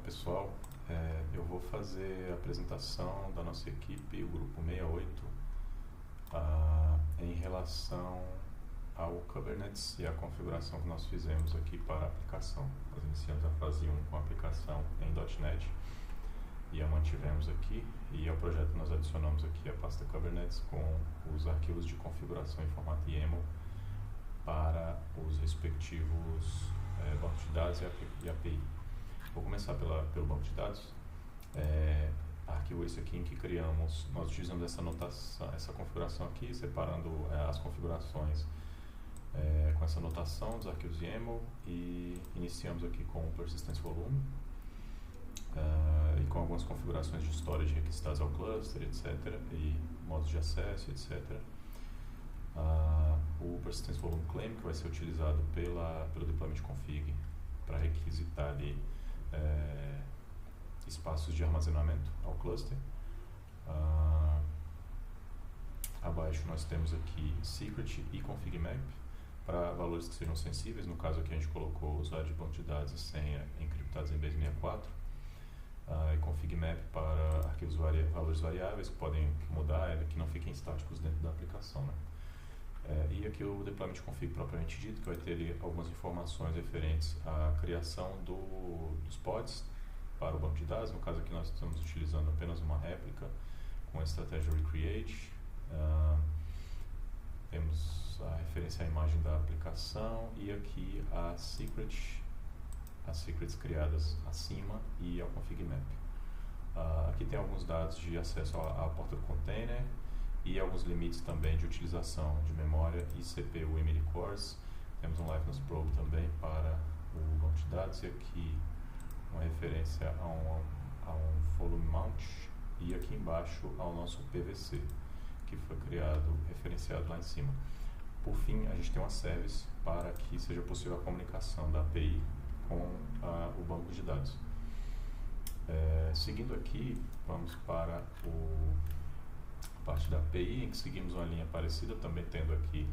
pessoal, eu vou fazer a apresentação da nossa equipe, o grupo 68, em relação ao Kubernetes e a configuração que nós fizemos aqui para a aplicação. Nós iniciamos a fase 1 com a aplicação em .NET e a mantivemos aqui, e ao projeto nós adicionamos aqui a pasta Kubernetes com os arquivos de configuração em formato YAML para os respectivos bancos de dados e API. Vou começar pelo banco de dados. Arquivo esse aqui em que criamos, nós utilizamos essa notação, essa configuração aqui, separando as configurações com essa notação dos arquivos YAML, e iniciamos aqui com o Persistence Volume e com algumas configurações de storage requisitadas ao cluster, etc., e modos de acesso, etc. O Persistence Volume Claim, que vai ser utilizado pelo deployment config para requisitar ali espaços de armazenamento ao cluster. Abaixo nós temos aqui Secret e Config Map para valores que sejam sensíveis. No caso aqui a gente colocou o usuário de banco de dados e senha encriptados em base64. E Config Map para arquivos valores variáveis que podem mudar, que não fiquem estáticos dentro da aplicação, né? E aqui o deployment config propriamente dito, que vai ter ali algumas informações referentes à criação dos pods para o banco de dados. No caso aqui nós estamos utilizando apenas uma réplica com a estratégia recreate. Temos a referência à imagem da aplicação e aqui as secrets criadas acima e ao config map. Aqui tem alguns dados de acesso à porta do container e alguns limites também de utilização de memória e CPU e MIDI cores. Temos um liveness probe também para o banco de dados, e aqui uma referência a um volume mount, e aqui embaixo ao nosso PVC, que foi referenciado lá em cima. Por fim, a gente tem uma service para que seja possível a comunicação da API com o banco de dados. Seguindo aqui, vamos para a parte da API, em que seguimos uma linha parecida, também tendo aqui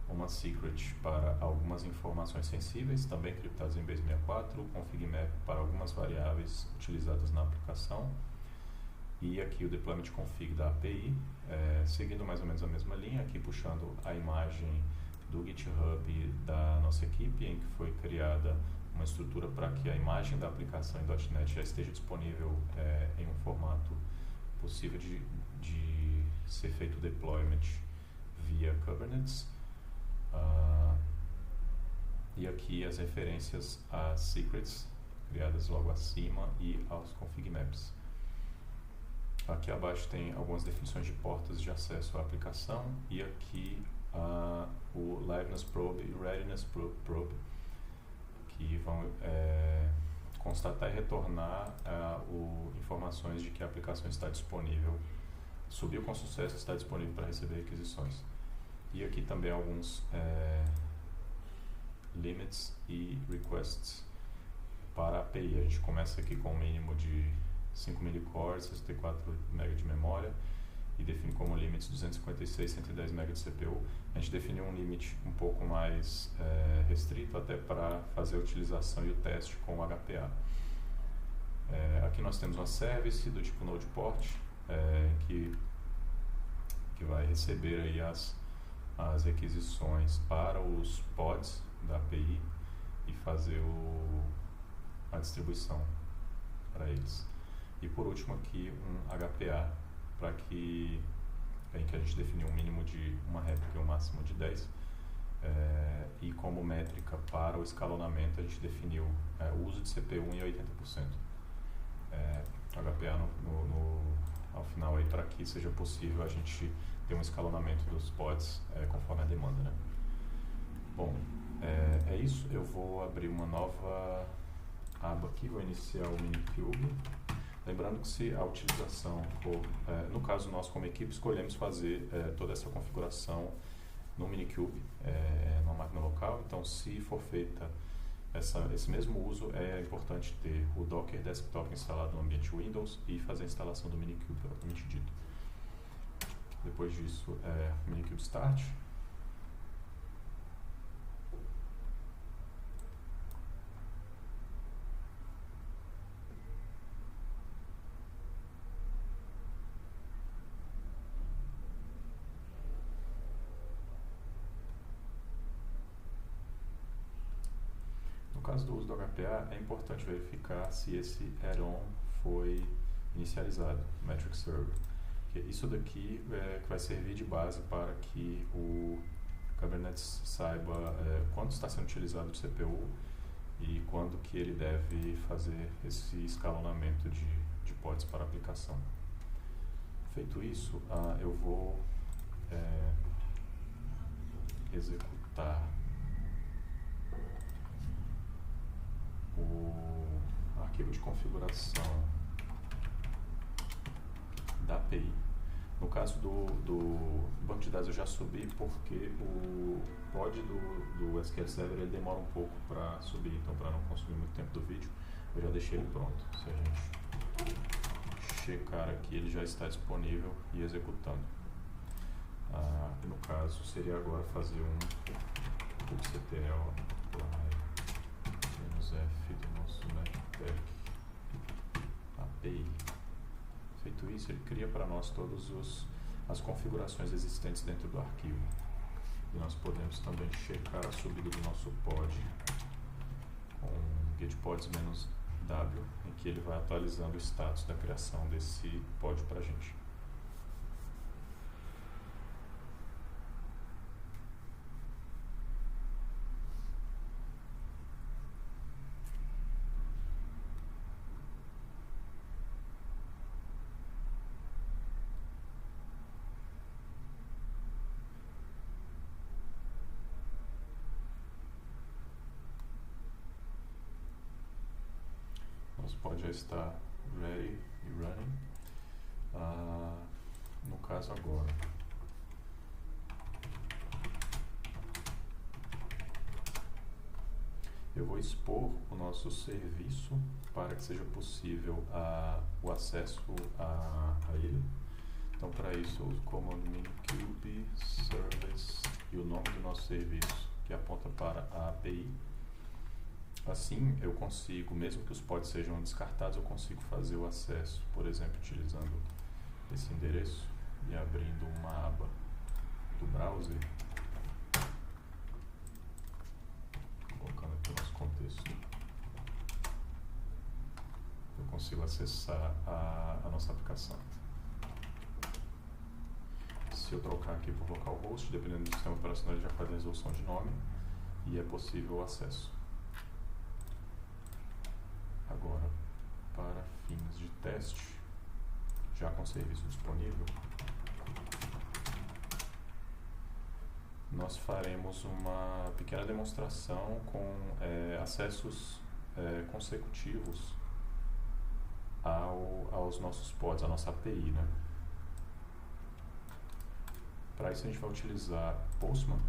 uma secret para algumas informações sensíveis, também criptadas em base64, config map para algumas variáveis utilizadas na aplicação, e aqui o deployment config da API, seguindo mais ou menos a mesma linha, aqui puxando a imagem do GitHub da nossa equipe, em que foi criada uma estrutura para que a imagem da aplicação em .NET já esteja disponível em um formato possível de ser feito o deployment via Kubernetes. E aqui as referências às secrets criadas logo acima e aos config maps. Aqui abaixo tem algumas definições de portas de acesso à aplicação, e aqui o liveness probe e readiness probe, que vão constatar e retornar informações de que a aplicação está disponível, subiu com sucesso, está disponível para receber requisições. E aqui também alguns limits e requests para a API. A gente começa aqui com um mínimo de 5 milicores, 64 MB de memória, e define como limits 256, 110 MB de CPU. A gente definiu um limite um pouco mais restrito, até para fazer a utilização e o teste com o HPA. Aqui nós temos uma service do tipo Node Port, que vai receber aí as requisições para os pods da API e fazer a distribuição para eles. E por último aqui um HPA, em que a gente definiu um mínimo de uma réplica e um máximo de 10. E como métrica para o escalonamento a gente definiu o uso de CPU em 80%. HPA ao final aí, para que seja possível a gente ter um escalonamento dos pods conforme a demanda, né? Bom, é isso. Eu vou abrir uma nova aba aqui, vou iniciar o Minikube. Lembrando que se a utilização for, no caso nós como equipe escolhemos fazer toda essa configuração no Minikube, numa máquina local. Então, se for feita esse mesmo uso, é importante ter o Docker Desktop instalado no ambiente Windows e fazer a instalação do Minikube, propriamente dito. Depois disso, Minikube Start. caso do uso do HPA, é importante verificar se esse add-on foi inicializado, Metric Server. Isso daqui que vai servir de base para que o Kubernetes saiba quando está sendo utilizado o CPU e quando que ele deve fazer esse escalonamento de pods para aplicação. Feito isso, eu vou executar o arquivo de configuração da API. No caso do banco de dados eu já subi porque o pod do SQL Server ele demora um pouco para subir, então para não consumir muito tempo do vídeo eu já deixei ele pronto. Se a gente checar aqui, ele já está disponível e executando. No caso seria agora fazer um kubectl -f do nosso network API. Feito isso, ele cria para nós todas as configurações existentes dentro do arquivo. E nós podemos também checar a subida do nosso pod com getpods-w, em que ele vai atualizando o status da criação desse pod para a gente. Nosso pod já está ready e running. No caso agora, eu vou expor o nosso serviço para que seja possível o acesso a ele. Então, para isso, eu uso o comando minikube service e o nome do nosso serviço, que aponta para a API. Assim, eu consigo, mesmo que os pods sejam descartados, eu consigo fazer o acesso, por exemplo, utilizando esse endereço e abrindo uma aba do browser, colocando aqui o nosso contexto. Eu consigo acessar a nossa aplicação. Se eu trocar aqui por localhost, dependendo do sistema operacional, ele já faz a resolução de nome e é possível o acesso. Agora, para fins de teste, já com o serviço disponível, nós faremos uma pequena demonstração com acessos consecutivos aos nossos pods, à nossa API, né? Para isso a gente vai utilizar Postman.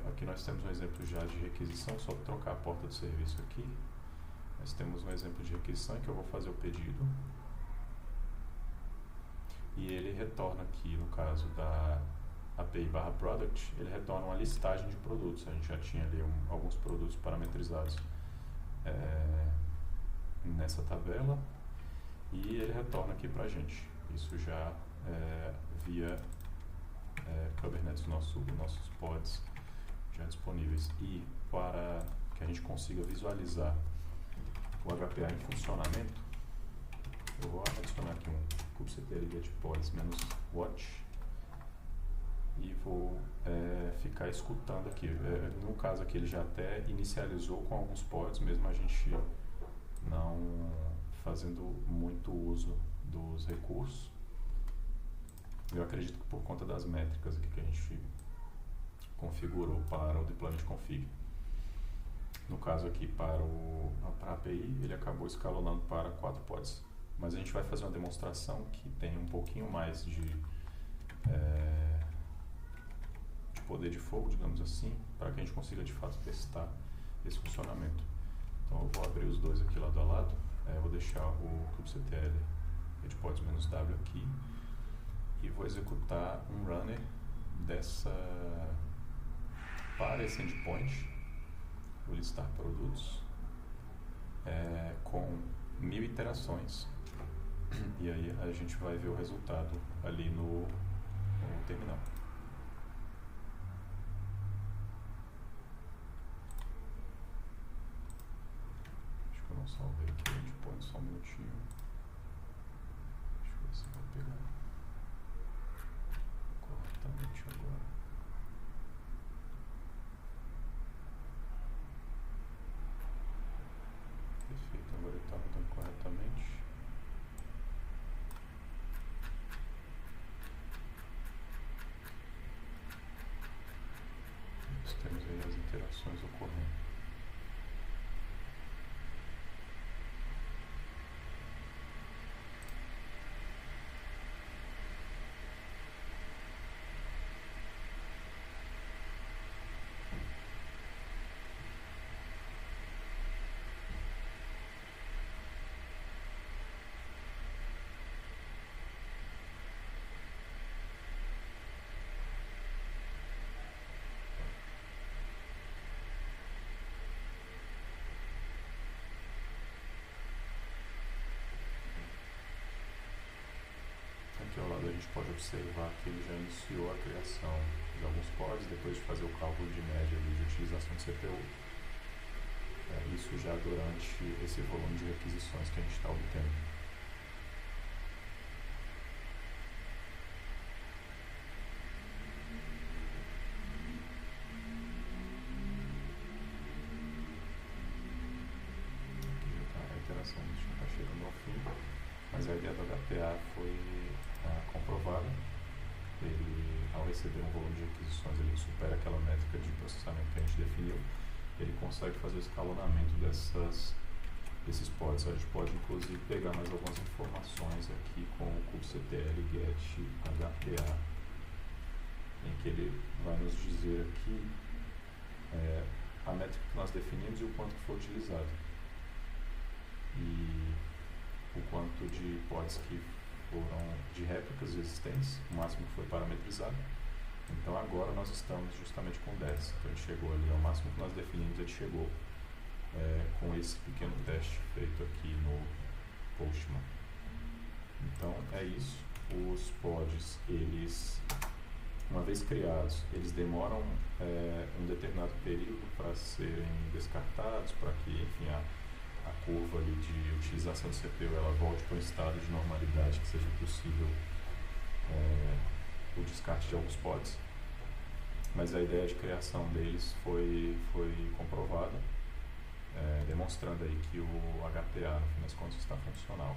Aqui nós temos um exemplo já de requisição, só trocar a porta do serviço aqui. Nós temos um exemplo de requisição em que eu vou fazer o pedido. E ele retorna aqui, no caso da API/product, ele retorna uma listagem de produtos. A gente já tinha ali alguns produtos parametrizados nessa tabela. E ele retorna aqui para a gente. Isso já via Kubernetes, nossos pods já disponíveis. E para que a gente consiga visualizar o HPA em funcionamento, eu vou adicionar aqui um kubectl getpods-watch e vou ficar escutando aqui. No caso aqui ele já até inicializou com alguns pods, mesmo a gente não fazendo muito uso dos recursos. Eu acredito que por conta das métricas aqui que a gente configurou para o deployment config. No caso aqui para a API, ele acabou escalonando para 4 pods. Mas a gente vai fazer uma demonstração que tem um pouquinho mais de poder de fogo, digamos assim, para que a gente consiga de fato testar esse funcionamento. Então eu vou abrir os dois aqui lado a lado. Vou deixar o kubectl getpods-w aqui e vou executar um runner para esse endpoint. Vou listar produtos com 1000 iterações e aí a gente vai ver o resultado ali no terminal. salvei aqui, a gente põe só um minutinho. Deixa eu ver se vai pegar corretamente agora. Perfeito, agora ele está rodando corretamente. Nós temos aí as interações ocorrendo. Aqui ao lado a gente pode observar que ele já iniciou a criação de alguns pods, depois de fazer o cálculo de média de utilização de CPU. Isso já durante esse volume de requisições que a gente está obtendo. Aqui já está a interação, já está chegando ao fim, mas a ideia do HPA foi comprovada. Ele, ao receber um volume de requisições, ele supera aquela métrica de processamento que a gente definiu. Ele consegue fazer o escalonamento desses pods. A gente pode, inclusive, pegar mais algumas informações aqui com o kubectl get HPA, em que ele vai nos dizer aqui a métrica que nós definimos e o quanto que foi utilizado. E o quanto de pods que foram de réplicas existentes, o máximo que foi parametrizado. Então agora nós estamos justamente com 10. Então a gente chegou ali ao máximo que nós definimos, ele chegou com esse pequeno teste feito aqui no Postman. Então é isso. Os pods, eles, uma vez criados, eles demoram um determinado período para serem descartados, para que, enfim, a curva ali de utilização do CPU ela volte para um estado de normalidade que seja possível o descarte de alguns pods. Mas a ideia de criação deles foi comprovada, demonstrando aí que o HPA, no fim das contas, está funcional.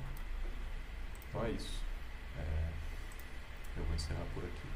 Então é isso. Eu vou encerrar por aqui.